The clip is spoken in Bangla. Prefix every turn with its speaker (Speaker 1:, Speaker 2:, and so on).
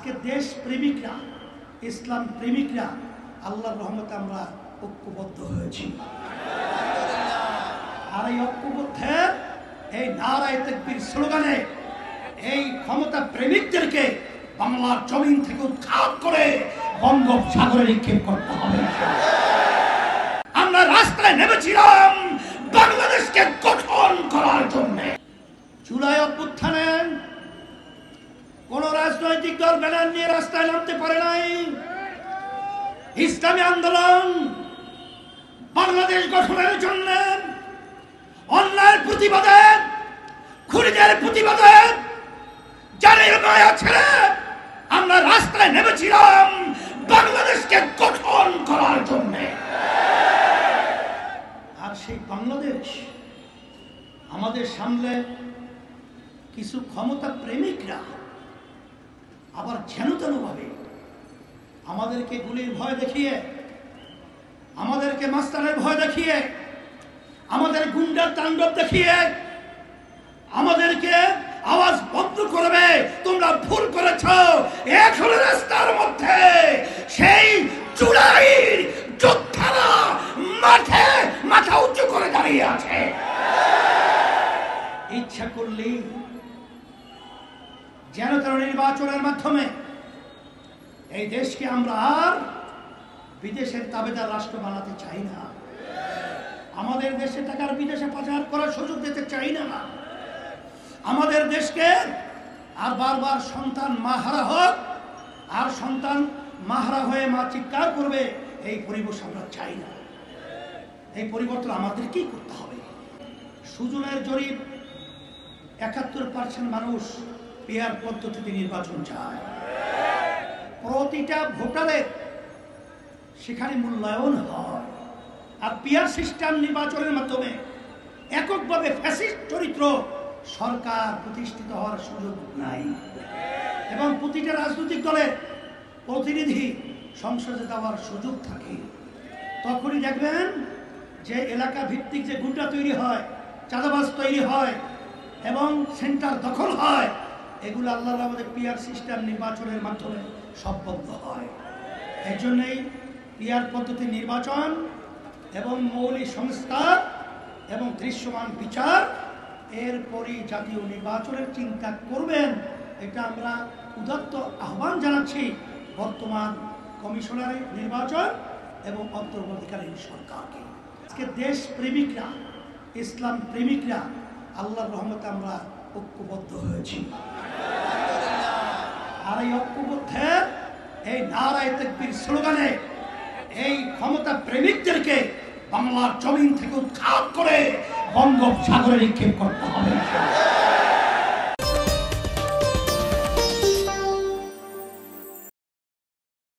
Speaker 1: আজকে দেশ প্রেমিকরা, ইসলাম প্রেমিকরা আল্লাহর রহমতে আমরা ঐক্যবদ্ধ হয়েছি। আর এই ঐক্যবদ্ধের এই নারায়ে তাকবীর স্লোগানে এই ক্ষমতা প্রেমিকদেরকে বাংলার জমিন থেকে উৎখাত করে বঙ্গোপসাগরে নিক্ষেপ করতে হবে। আমরা রাস্তায় নেমেছিলাম বাংলাদেশকে গঠন করার জন্য। জুলাই অভ্যুত্থানে কোন রাজনৈতিক দল ব্যানার নিয়ে রাস্তায় নামতে পারে নাই। ইসলামী আন্দোলন বাংলাদেশ গঠনের জন্য অন্যায়ের প্রতিবাদে, খুনিদের প্রতিবাদে, জানের মায়া ছেড়ে আমরা রাস্তায় নেমেছিলাম বাংলাদেশকে গঠন করার জন্য। আর সেই বাংলাদেশ আমাদের সামনে কিছু ক্ষমতা প্রেমিকরা আবার যেন ভাবে আমাদেরকে গুলির ভয় দেখিয়ে, আমাদেরকে মাস্টারের ভয় দেখিয়ে, আমাদের গুন্ডার তাণ্ডব দেখিয়ে আমাদেরকে আওয়াজ বন্ধ করবে। তোমরা ভুল করেছ। এখন রাস্তার মধ্যে সেই জুলাইয়ের যোদ্ধারা মাঠে মাথা উঁচু করে দাঁড়িয়ে আছে। ইচ্ছা করলেই যেন তারা নির্বাচনের মাধ্যমে এই দেশকে আমরা আর বিদেশের তাবেদার রাষ্ট্র বানাতে চাই না। আমাদের দেশে টাকার বিদেশে পাচার করার সুযোগ দিতে চাই না। আমাদের দেশকে আর বারবার সন্তান মাহারা হোক, আর সন্তান মাহারা হয়ে মা চিৎকার করবে, এই পরিবেশ আমরা চাই না। এই পরিবর্তন আমাদেরকেই করতে হবে। সুজনের জরিপ ৭১% মানুষ পিআর পদ্ধতিতে নির্বাচন চায়। প্রতিটা ভোটারের সেখানে মূল্যায়ন হয়। আর পিআর সিস্টেম নির্বাচনের মাধ্যমে এককভাবে ফ্যাসিস্ট চরিত্র সরকার প্রতিষ্ঠিত হওয়ার সুযোগ নাই। এবং প্রতিটা রাজনৈতিক দলের প্রতিনিধি সংসদে দেওয়ার সুযোগ থাকে। তখনই দেখবেন যে এলাকা ভিত্তিক যে গুন্ডা তৈরি হয়, চাঁদাবাজ তৈরি হয় এবং সেন্টার দখল হয়, এগুলো আল্লাহর আমাদের পিআর সিস্টেম নির্বাচনের মাধ্যমে সম্পন্ন হয়। এই জন্যই পিআর পদ্ধতি নির্বাচন এবং মৌলিক সংস্কার এবং দৃশ্যমান বিচার, এরপরই জাতীয় নির্বাচনের চিন্তা করবেন। এটা আমরা উদাত্ত আহ্বান জানাচ্ছি বর্তমান কমিশনারের নির্বাচন এবং অন্তর্বর্তীকালীন সরকারকে। আজকে দেশ প্রেমিকরা, ইসলাম প্রেমিকরা আল্লাহর রহমতে আমরা ঐক্যবদ্ধ হয়েছি। আর এই ঐক্যবদ্ধের এই নারায়ে তাকবীর স্লোগানে এই ক্ষমতা প্রেমিকদেরকে বাংলার জমিন থেকে উৎখাত করে বঙ্গোপসাগরে নিক্ষেপ করতে হবে।